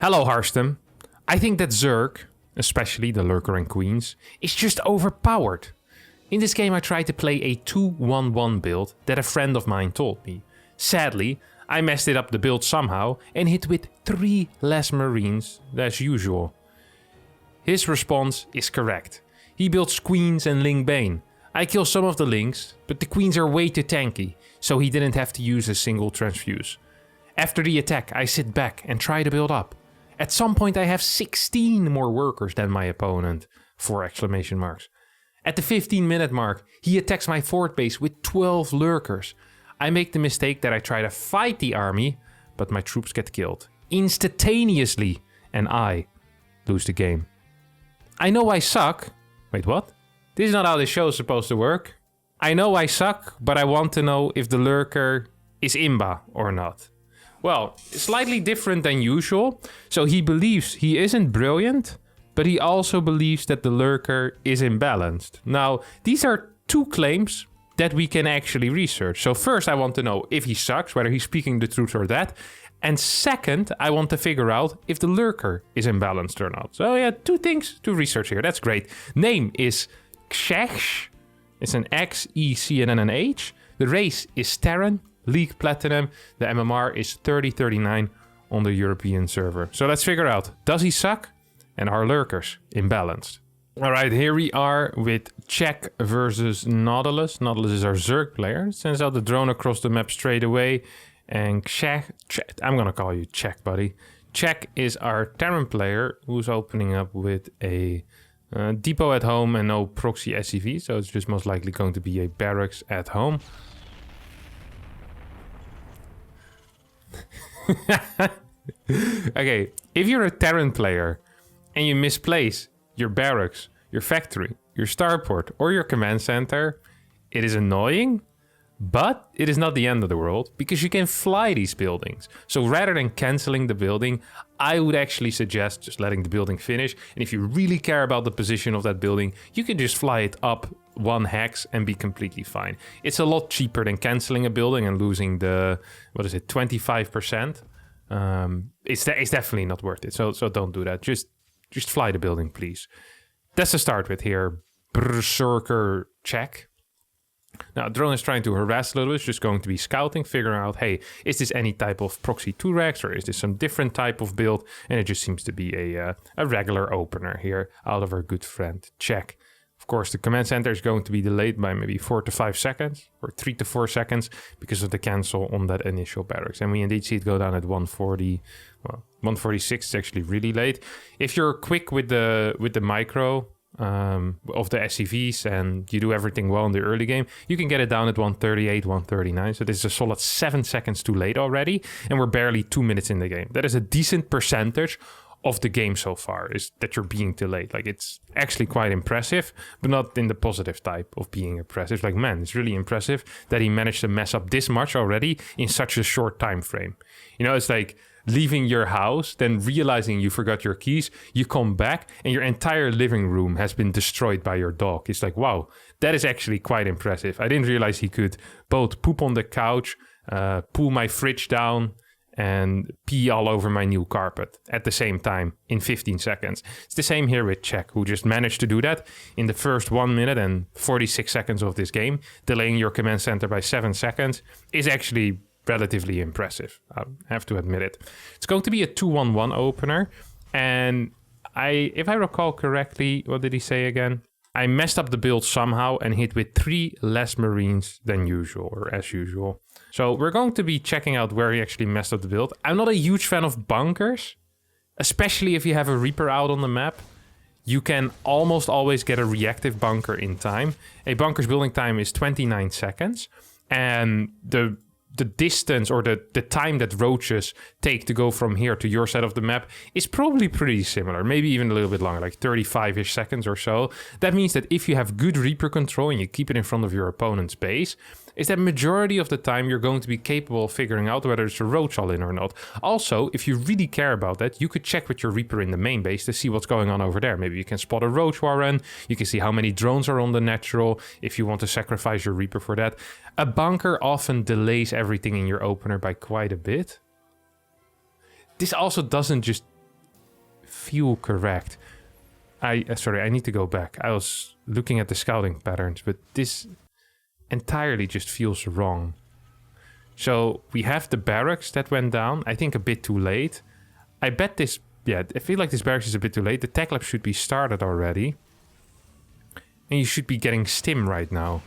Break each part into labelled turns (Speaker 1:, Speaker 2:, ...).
Speaker 1: Hello, Harstem. I think that Zerg, especially the Lurker and Queens, is just overpowered. In this game I tried to play a 2-1-1 build that a friend of mine told me. Sadly, I messed it up the build somehow and hit with 3 less Marines than usual. His response is correct. He builds Queens and Ling Bane. I kill some of the Lings, but the Queens are way too tanky, so he didn't have to use a single transfuse. After the attack, I sit back and try to build up. At some point I have 16 more workers than my opponent, 4 exclamation marks. At the 15-minute mark, he attacks my fort base with 12 lurkers. I make the mistake that I try to fight the army, but my troops get killed instantaneously, and I lose the game. I know I suck. Wait, what? This is not how this show is supposed to work. I know I suck, but I want to know if the lurker is Imba or not. Well, slightly different than usual. So he believes he isn't brilliant, but he also believes that the lurker is imbalanced. Now, these are 2 claims that we can actually research. So first I want to know if he sucks, whether he's speaking the truth or that. And second, I want to figure out if the lurker is imbalanced or not. So yeah, 2 things to research here. That's great. Name is Xex. It's an X, E, C, and then an H. The race is Terran. League Platinum. The MMR is 3039 on the European server. So let's figure out, does he suck? And are lurkers imbalanced? Alright, here we are with Czech versus Nautilus. Nautilus is our Zerg player. Sends out the drone across the map straight away. And Czech, I'm gonna call you Czech, buddy. Czech is our Terran player who's opening up with a depot at home and no proxy SCV. So it's just most likely going to be a barracks at home. Okay, if you're a Terran player and you misplace your barracks, your factory, your starport, or your command center, it is annoying, but it is not the end of the world because you can fly these buildings. So rather than canceling the building, I would actually suggest just letting the building finish. And if you really care about the position of that building, you can just fly it up 1 hex and be completely fine. It's a lot cheaper than canceling a building and losing the, 25%. It's definitely not worth it. So don't do that. Just fly the building, please. That's to start with here. Berserker check. Now, drone is trying to harass a little bit. It's just going to be scouting, figuring out, hey, is this any type of proxy 2-rex or is this some different type of build? And it just seems to be a regular opener here out of our good friend Check. Of course, the command center is going to be delayed by maybe 4 to 5 seconds or 3 to 4 seconds because of the cancel on that initial barracks. And we indeed see it go down at 140. Well, 146 is actually really late. If you're quick with the micro of the SCVs and you do everything well in the early game, you can get it down at 138, 139. So this is a solid 7 seconds too late already. And we're barely 2 minutes in the game. That is a decent percentage of the game so far, is that you're being delayed. Like, it's actually quite impressive, but not in the positive type of being impressive. Like, man, it's really impressive that he managed to mess up this much already in such a short time frame. You know, it's like leaving your house, then realizing you forgot your keys, you come back and your entire living room has been destroyed by your dog. It's like, wow, that is actually quite impressive. I didn't realize he could both poop on the couch, pull my fridge down, and pee all over my new carpet at the same time in 15 seconds. It's the same here with Czech, who just managed to do that in the first 1 minute and 46 seconds of this game. Delaying your command center by 7 seconds is actually relatively impressive. I have to admit it. It's going to be a 2-1-1 opener. And if I recall correctly, what did he say again? I messed up the build somehow and hit with 3 less Marines than usual, or as usual. So we're going to be checking out where he actually messed up the build. I'm not a huge fan of bunkers, especially if you have a Reaper out on the map. You can almost always get a reactive bunker in time. A bunker's building time is 29 seconds. And the distance or the time that roaches take to go from here to your side of the map is probably pretty similar, maybe even a little bit longer, like 35-ish seconds or so. That means that if you have good Reaper control and you keep it in front of your opponent's base, is that majority of the time you're going to be capable of figuring out whether it's a roach all in or not. Also, if you really care about that, you could check with your Reaper in the main base to see what's going on over there. Maybe you can spot a roach warren, you can see how many drones are on the natural, if you want to sacrifice your Reaper for that. A bunker often delays everything in your opener by quite a bit. This also doesn't just feel correct. I need to go back. I was looking at the scouting patterns, but this entirely just feels wrong. So we have the barracks that went down, I think a bit too late. I feel like this barracks is a bit too late. The tech lab should be started already. And you should be getting stim right now.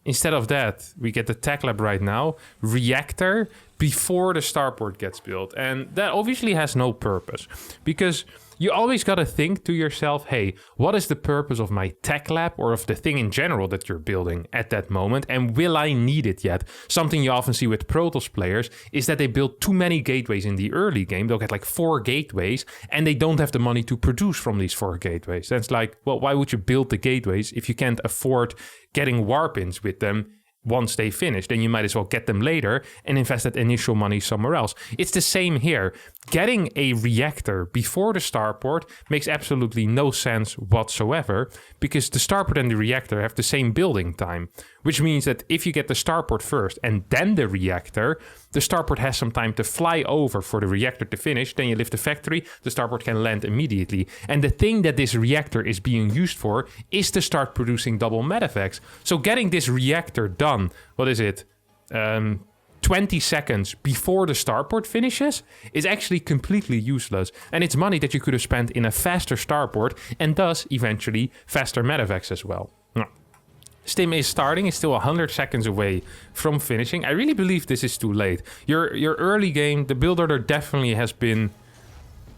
Speaker 1: Instead of that, we get the tech lab right now, reactor, before the starport gets built. And that obviously has no purpose. Because you always got to think to yourself, hey, what is the purpose of my tech lab or of the thing in general that you're building at that moment? And will I need it yet? Something you often see with Protoss players is that they build too many gateways in the early game. They'll get like 4 gateways and they don't have the money to produce from these 4 gateways. That's like, well, why would you build the gateways if you can't afford getting warp-ins with them once they finish? Then you might as well get them later and invest that initial money somewhere else. It's the same here. Getting a reactor before the starport makes absolutely no sense whatsoever, because the starport and the reactor have the same building time, which means that if you get the starport first and then the reactor, the starport has some time to fly over for the reactor to finish. Then you lift the factory, the starport can land immediately. And the thing that this reactor is being used for is to start producing double medevacs. So getting this reactor done, 20 seconds before the starport finishes is actually completely useless. And it's money that you could have spent in a faster starport and thus eventually faster medevacs as well. No. Stim is starting, it's still 100 seconds away from finishing. I really believe this is too late. Your early game, the build order definitely has been,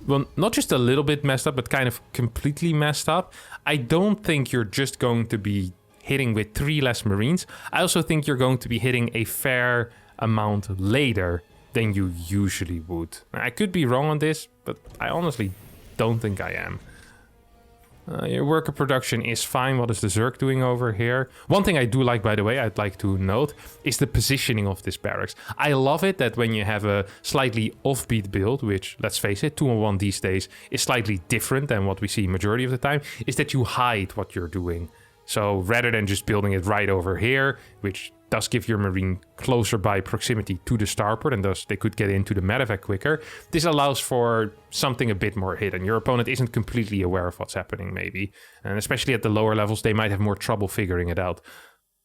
Speaker 1: well, not just a little bit messed up, but kind of completely messed up. I don't think you're just going to be hitting with 3 less Marines. I also think you're going to be hitting a fair amount later than you usually would. I could be wrong on this, but I honestly don't think I am. Your worker production is fine. What is the Zerg doing over here? One thing I do like, by the way, I'd like to note, is the positioning of this barracks. I love it that when you have a slightly offbeat build, which, let's face it, 2-on-1 these days is slightly different than what we see majority of the time, is that you hide what you're doing. So rather than just building it right over here, which does give your Marine closer by proximity to the starport, and thus they could get into the medevac quicker, this allows for something a bit more hidden. Your opponent isn't completely aware of what's happening, maybe. And especially at the lower levels, they might have more trouble figuring it out.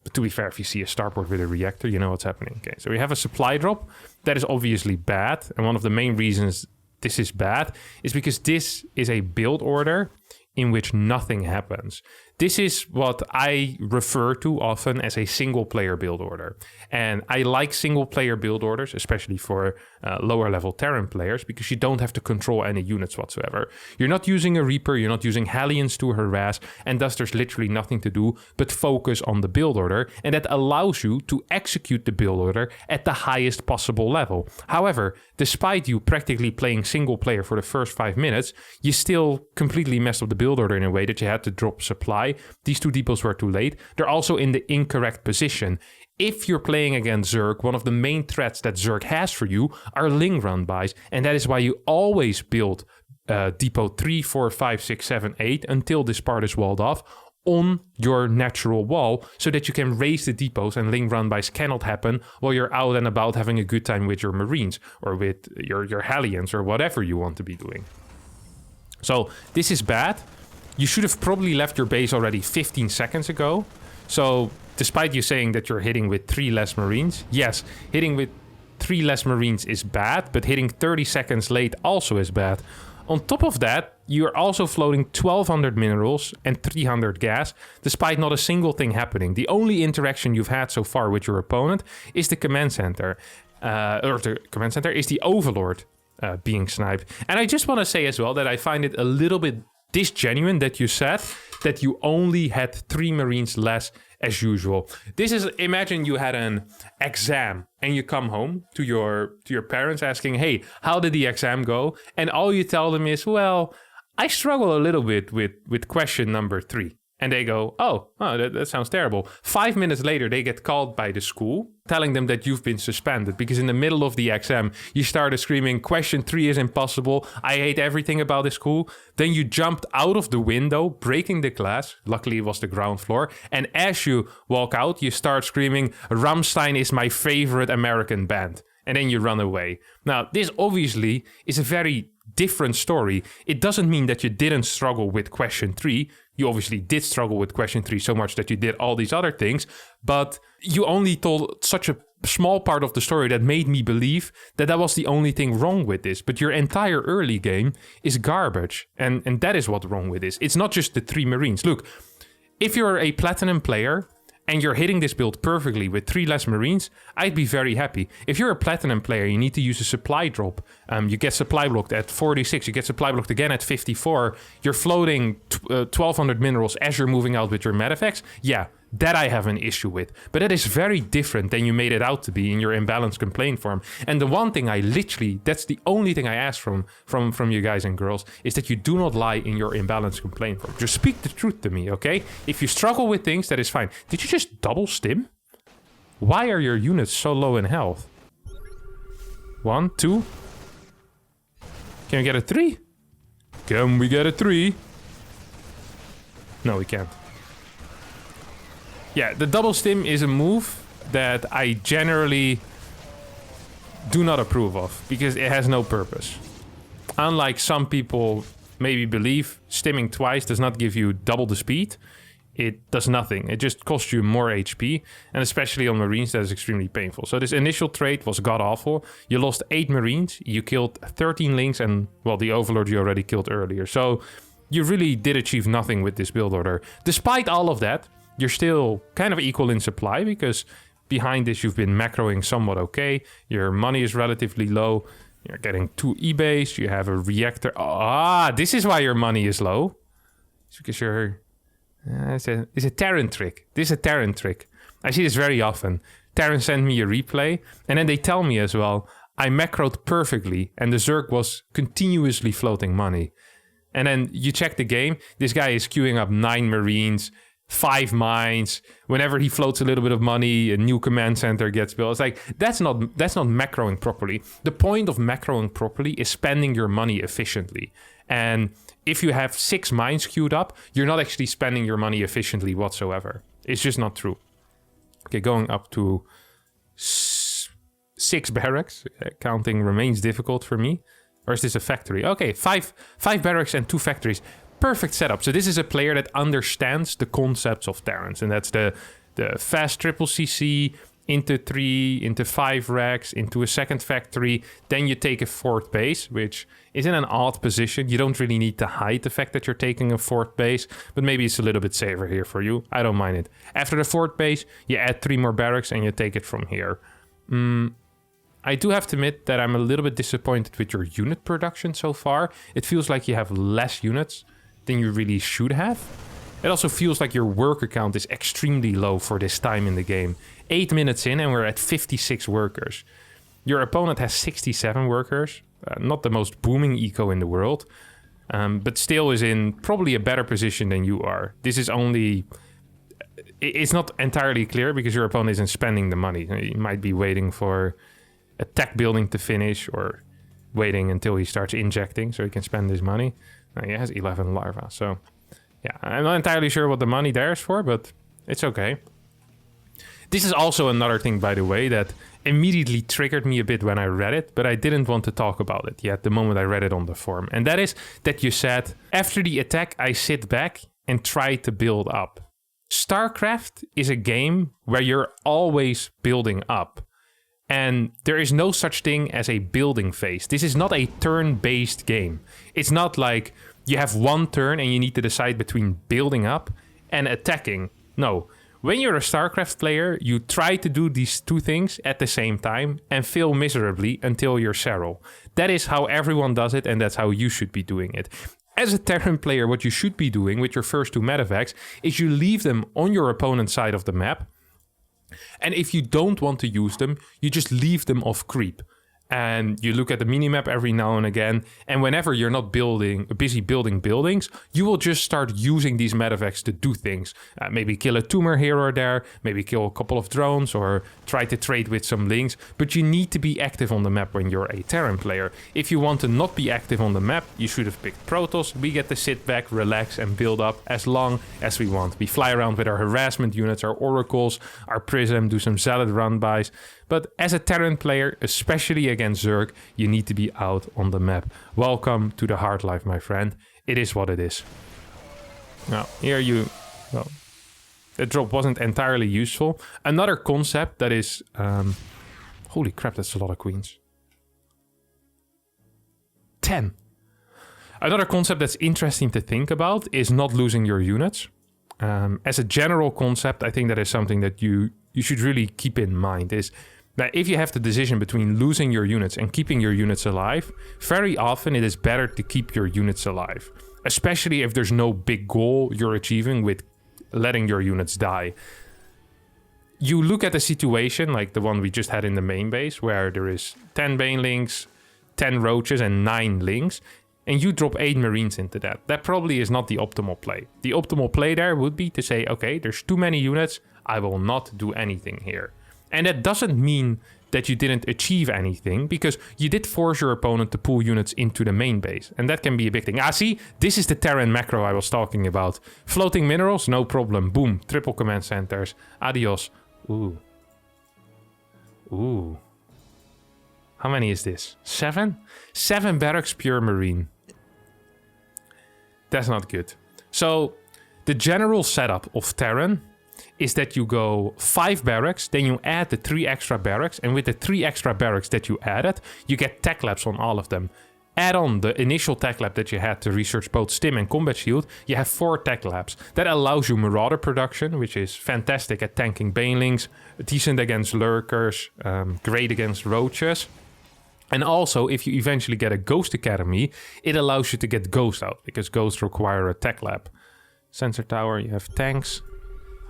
Speaker 1: But to be fair, if you see a starport with a reactor, you know what's happening. Okay, so we have a supply drop. That is obviously bad. And one of the main reasons this is bad is because this is a build order in which nothing happens. This is what I refer to often as a single player build order. And I like single player build orders, especially for lower level Terran players, because you don't have to control any units whatsoever. You're not using a Reaper, you're not using Hellions to harass, and thus there's literally nothing to do but focus on the build order. And that allows you to execute the build order at the highest possible level. However, despite you practically playing single player for the first 5 minutes, you still completely messed up the build order in a way that you had to drop supply. These 2 depots were too late. They're also in the incorrect position. If you're playing against Zerg, one of the main threats that Zerg has for you are Ling run bys, and that is why you always build depot 3, 4, 5, 6, 7, 8 until this part is walled off on your natural wall, so that you can raise the depots and Ling run bys cannot happen while you're out and about having a good time with your Marines or with your Hellions or whatever you want to be doing. So this is bad. You should have probably left your base already 15 seconds ago. So despite you saying that you're hitting with 3 less Marines, yes, hitting with 3 less Marines is bad, but hitting 30 seconds late also is bad. On top of that, you're also floating 1200 minerals and 300 gas, despite not a single thing happening. The only interaction you've had so far with your opponent is the command center. Or the command center is the Overlord being sniped. And I just want to say as well that I find it a little bit disgenuine that you said that you only had 3 Marines less as usual. This is, imagine you had an exam and you come home to your parents asking, hey, how did the exam go? And all you tell them is, well, I struggle a little bit with question number 3. And they go, oh, that sounds terrible. 5 minutes later, they get called by the school, telling them that you've been suspended because in the middle of the exam, you started screaming, question 3 is impossible. I hate everything about this school. Then you jumped out of the window, breaking the glass. Luckily, it was the ground floor. And as you walk out, you start screaming, Rammstein is my favorite American band. And then you run away. Now, this obviously is a very different story. It doesn't mean that you didn't struggle with question 3. You obviously did struggle with question 3 so much that you did all these other things, but you only told such a small part of the story that made me believe that that was the only thing wrong with this. But your entire early game is garbage, and that is what's wrong with this. It's not just the 3 Marines. Look, if you're a Platinum player and you're hitting this build perfectly with 3 less Marines, I'd be very happy. If you're a Platinum player, you need to use a supply drop. You get supply blocked at 46, you get supply blocked again at 54. You're floating 1,200 minerals as you're moving out with your medeffects. Yeah, that I have an issue with. But that is very different than you made it out to be in your imbalanced complaint form. And the one thing that's the only thing I ask from you guys and girls, is that you do not lie in your imbalanced complaint form. Just speak the truth to me, okay? If you struggle with things, that is fine. Did you just double stim? Why are your units so low in health? 1, 2. Can we get a 3? Can we get a 3? No, we can't. Yeah, the double stim is a move that I generally do not approve of, because it has no purpose. Unlike some people maybe believe, stimming twice does not give you double the speed. It does nothing. It just costs you more HP, and especially on Marines, that is extremely painful. So this initial trade was god-awful. You lost 8 Marines, you killed 13 Lings, and, well, the Overlord you already killed earlier. So you really did achieve nothing with this build order. Despite all of that, you're still kind of equal in supply, because behind this you've been macroing somewhat okay. Your money is relatively low. You're getting 2 eBays. You have a reactor. Ah, this is why your money is low. It's because you're... it's a Terran trick. This is a Terran trick. I see this very often. Terran sent me a replay, and then they tell me as well, I macroed perfectly, and the Zerg was continuously floating money. And then you check the game. This guy is queuing up 9 Marines, 5 mines. Whenever he floats a little bit of money, a new command center gets built. It's like, that's not macroing properly. The point of macroing properly is spending your money efficiently. And if you have 6 mines queued up, you're not actually spending your money efficiently whatsoever. It's just not true. Okay, going up to 6 barracks. Counting remains difficult for me. Or is this a factory? Okay, 5 barracks and 2 factories. Perfect setup. So this is a player that understands the concepts of Terrans, and that's the fast triple CC into 3, into 5 racks, into a second factory. Then you take a 4th base, which is in an odd position. You don't really need to hide the fact that you're taking a 4th base, but maybe it's a little bit safer here for you. I don't mind it. After the 4th base, you add 3 more barracks and you take it from here. I do have to admit that I'm a little bit disappointed with your unit production so far. It feels like you have less units than you really should have. It also feels like your worker count is extremely low for this time in the game. 8 minutes in and we're at 56 workers. Your opponent has 67 workers. Not the most booming eco in the world. But still is in probably a better position than you are. This is only... It's not entirely clear because your opponent isn't spending the money. He might be waiting for a tech building to finish, or waiting until he starts injecting so he can spend his money. He has 11 larvae, so yeah, I'm not entirely sure what the money there is for, but it's okay. This is also another thing, by the way, that immediately triggered me a bit when I read it, but I didn't want to talk about it yet the moment I read it on the forum. And that is that you said, after the attack, I sit back and try to build up. StarCraft is a game where you're always building up. And there is no such thing as a building phase. This is not a turn-based game. It's not like you have one turn and you need to decide between building up and attacking. No. When you're a StarCraft player, you try to do these 2 things at the same time and fail miserably until you're Serral. That is how everyone does it, and that's how you should be doing it. As a Terran player, what you should be doing with your first 2 medevacts is you leave them on your opponent's side of the map. And if you don't want to use them, you just leave them off creep. And you look at the minimap every now and again, and whenever you're not busy building buildings, you will just start using these medevacs to do things. Maybe kill a tumor here or there, maybe kill a couple of drones, or try to trade with some links. But you need to be active on the map when you're a Terran player. If you want to not be active on the map, you should have picked Protoss. We get to sit back, relax, and build up as long as we want. We fly around with our harassment units, our oracles, our prism, do some zealot run-bys. But as a Terran player, especially against Zerg, you need to be out on the map. Welcome to the hard life, my friend. It is what it is. Now, here you... Well, that drop wasn't entirely useful. Another concept that is... holy crap, that's a lot of queens. 10. Another concept that's interesting to think about is not losing your units. As a general concept, I think that is something that you should really keep in mind. Is that if you have the decision between losing your units and keeping your units alive, very often it is better to keep your units alive. Especially if there's no big goal you're achieving with letting your units die. You look at a situation like the one we just had in the main base, where there is 10 banelings, 10 roaches and 9 lings, and you drop 8 marines into that. That probably is not the optimal play. The optimal play there would be to say, okay, there's too many units, I will not do anything here. And that doesn't mean that you didn't achieve anything, because you did force your opponent to pull units into the main base. And that can be a big thing. See, this is the Terran macro I was talking about. Floating minerals, no problem. Boom, triple command centers. Adios. Ooh. How many is this? 7? 7 barracks pure marine. That's not good. So the general setup of Terran is that you go 5 barracks, then you add the 3 extra barracks, and with the 3 extra barracks that you added, you get tech labs on all of them. Add on the initial tech lab that you had to research both stim and combat shield, you have 4 tech labs. That allows you marauder production, which is fantastic at tanking banelings, decent against lurkers, great against roaches. And also, if you eventually get a Ghost Academy, it allows you to get Ghost out, because Ghosts require a tech lab. Sensor tower, you have tanks.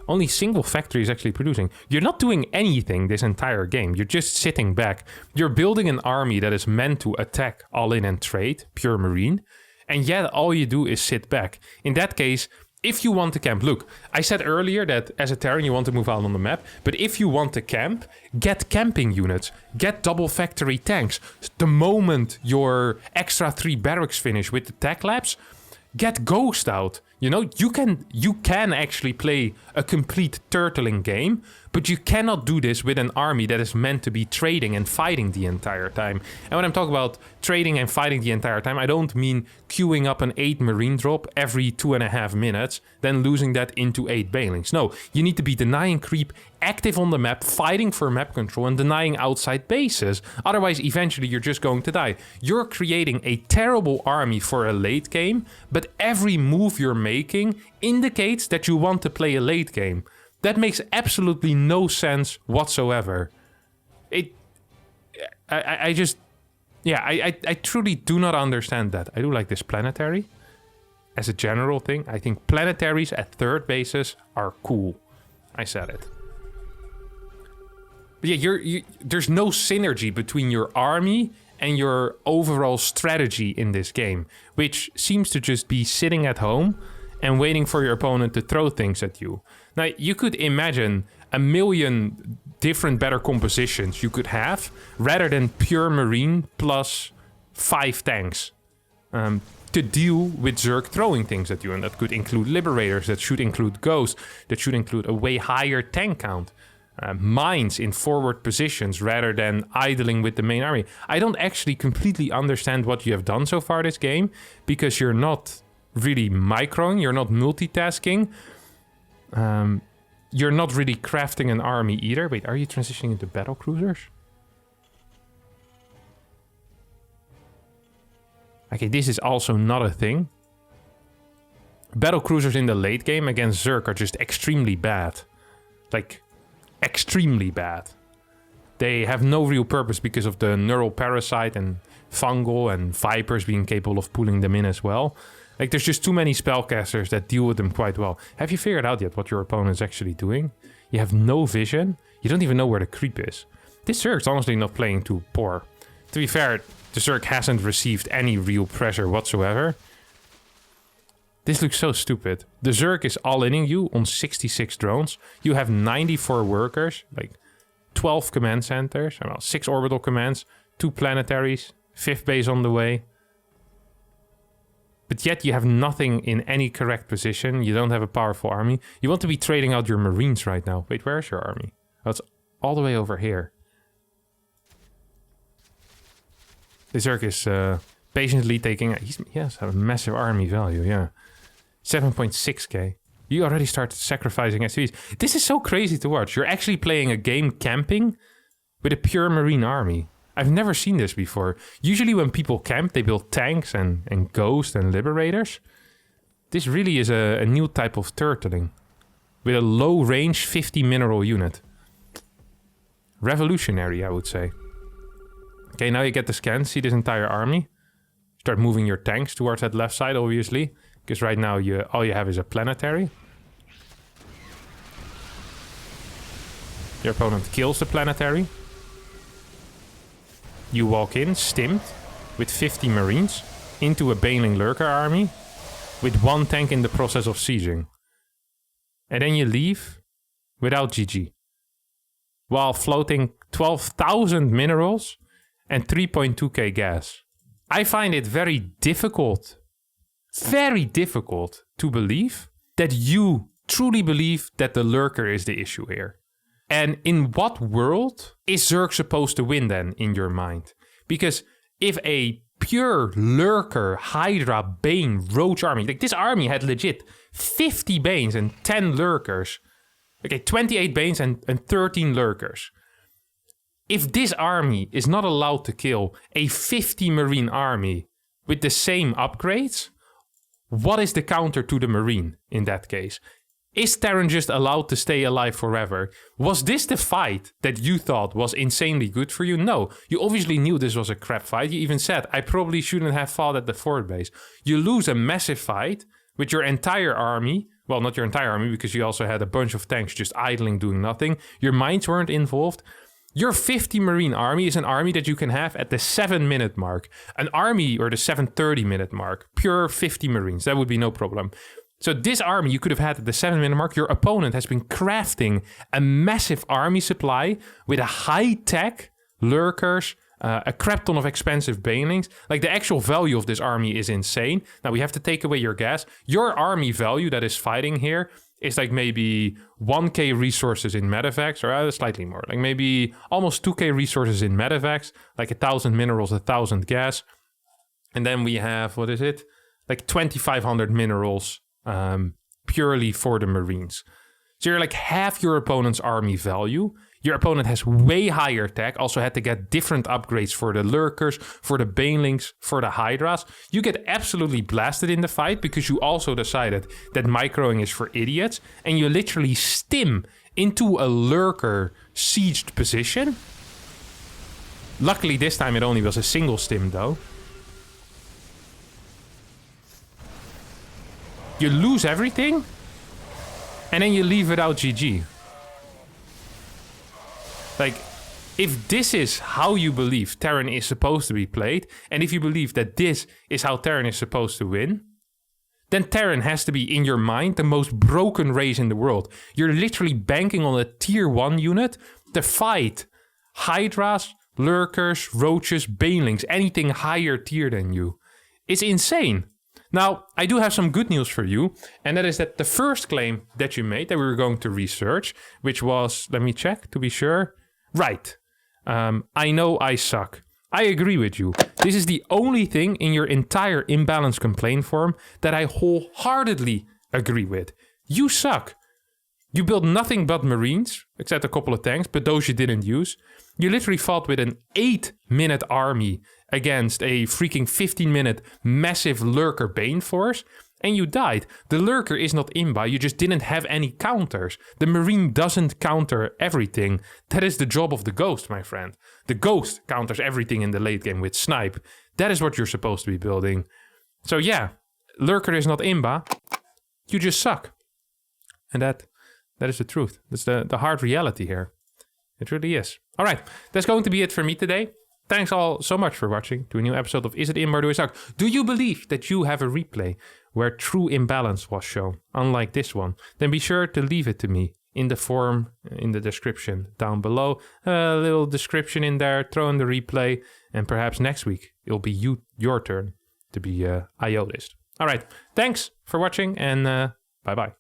Speaker 1: Only single factory is actually producing. You're not doing anything this entire game. You're just sitting back. You're building an army that is meant to attack, all in and trade, pure marine. And yet all you do is sit back. In that case, if you want to camp, look, I said earlier that as a Terran you want to move out on the map, but if you want to camp, get camping units, get double factory tanks. The moment your extra 3 barracks finish with the tech labs, get Ghost out. You know, you can actually play a complete turtling game, but you cannot do this with an army that is meant to be trading and fighting the entire time. And when I'm talking about trading and fighting the entire time, I don't mean queuing up an 8 marine drop every 2.5 minutes, then losing that into 8 banelings. No, you need to be denying creep, active on the map, fighting for map control, and denying outside bases. Otherwise, eventually you're just going to die. You're creating a terrible army for a late game, but every move you're making indicates that you want to play a late game. That makes absolutely no sense whatsoever. I truly do not understand that. I do like this planetary. As a general thing, I think planetaries at third bases are cool. I said it. But yeah, there's no synergy between your army and your overall strategy in this game, which seems to just be sitting at home and waiting for your opponent to throw things at you. Now, you could imagine a million different better compositions you could have, rather than pure marine plus 5 tanks to deal with Zerg throwing things at you. And that could include liberators, that should include ghosts, that should include a way higher tank count. Mines in forward positions rather than idling with the main army. I don't actually completely understand what you have done so far this game, because you're not really microing, you're not multitasking, you're not really crafting an army either. Wait, are you transitioning into battle cruisers? Okay, this is also not a thing. Battle cruisers in the late game against Zerg are just extremely bad. Like, extremely bad. They have no real purpose because of the neural parasite and fungal and vipers being capable of pulling them in as well. Like, there's just too many spellcasters that deal with them quite well. Have you figured out yet what your opponent is actually doing? You have no vision. You don't even know where the creep is. This Zerg's honestly not playing too poor. To be fair, the Zerg hasn't received any real pressure whatsoever. This looks so stupid. The Zerg is all-inning you on 66 drones. You have 94 workers, like 12 command centers, 6 orbital commands, 2 planetaries, 5th base on the way. But yet you have nothing in any correct position. You don't have a powerful army. You want to be trading out your marines right now. Wait, where's your army? Oh, it's all the way over here. The Zerg is patiently taking... He has a massive army value, yeah. 7.6k. You already started sacrificing SCVs. This is so crazy to watch. You're actually playing a game camping with a pure marine army. I've never seen this before. Usually when people camp, they build tanks and ghosts and liberators. This really is a new type of turtling. With a low range 50 mineral unit. Revolutionary, I would say. Okay, now you get the scan. See this entire army. Start moving your tanks towards that left side, obviously. Because right now all you have is a planetary. Your opponent kills the planetary. You walk in, stimmed, with 50 marines, into a Baneling Lurker army, with 1 tank in the process of sieging. And then you leave without GG. While floating 12,000 minerals and 3.2k gas. I find it very difficult to believe that you truly believe that the Lurker is the issue here. And in what world is Zerg supposed to win then, in your mind? Because if a pure Lurker, Hydra, Bane, Roach army, like this army had legit 50 Banes and 10 Lurkers. Okay, 28 Banes and 13 Lurkers. If this army is not allowed to kill a 50 Marine army with the same upgrades, what is the counter to the Marine in that case? Is Terran just allowed to stay alive forever? Was this the fight that you thought was insanely good for you? No, you obviously knew this was a crap fight. You even said, I probably shouldn't have fought at the fort base. You lose a massive fight with your entire army. Well, not your entire army, because you also had a bunch of tanks just idling, doing nothing. Your mines weren't involved. Your 50 Marine army is an army that you can have at the 7-minute mark. An army, or the 7:30-minute mark. Pure 50 Marines, that would be no problem. So this army you could have had at the 7-minute mark. Your opponent has been crafting a massive army supply with a high-tech lurkers, a crap ton of expensive banelings. Like, the actual value of this army is insane. Now, we have to take away your gas. Your army value that is fighting here is like maybe 1k resources in medevacs, or slightly more. Like maybe almost 2k resources in medevacs, like 1,000 minerals, 1,000 gas. And then we have, what is it? Like 2,500 minerals purely for the Marines. So you're like half your opponent's army value. Your opponent has way higher tech, also had to get different upgrades for the Lurkers, for the Banelings, for the Hydras. You get absolutely blasted in the fight because you also decided that microing is for idiots, and you literally stim into a Lurker sieged position. Luckily this time it only was a single stim though. You lose everything, and then you leave without GG. Like, if this is how you believe Terran is supposed to be played, and if you believe that this is how Terran is supposed to win, then Terran has to be, in your mind, the most broken race in the world. You're literally banking on a tier 1 unit to fight Hydras, Lurkers, Roaches, Banelings, anything higher tier than you. It's insane. Now, I do have some good news for you, and that is that the first claim that you made that we were going to research, which was, let me check to be sure. Right. I know I suck. I agree with you. This is the only thing in your entire imbalance complaint form that I wholeheartedly agree with. You suck. You built nothing but Marines, except a couple of tanks, but those you didn't use. You literally fought with an 8-minute army against a freaking 15-minute massive Lurker Bane force, and you died. The Lurker is not Imba, you just didn't have any counters. The Marine doesn't counter everything. That is the job of the Ghost, my friend. The Ghost counters everything in the late game with Snipe. That is what you're supposed to be building. So yeah, Lurker is not Imba. You just suck. And that is the truth. That's the hard reality here. It really is. All right, that's going to be it for me today. Thanks all so much for watching to a new episode of Is It Imba or Do I Suck? Do you believe that you have a replay where true imbalance was shown, unlike this one? Then be sure to leave it to me in the form, in the description down below. A little description in there, throw in the replay, and perhaps next week it'll be your turn to be IO list. All right, thanks for watching, and bye-bye.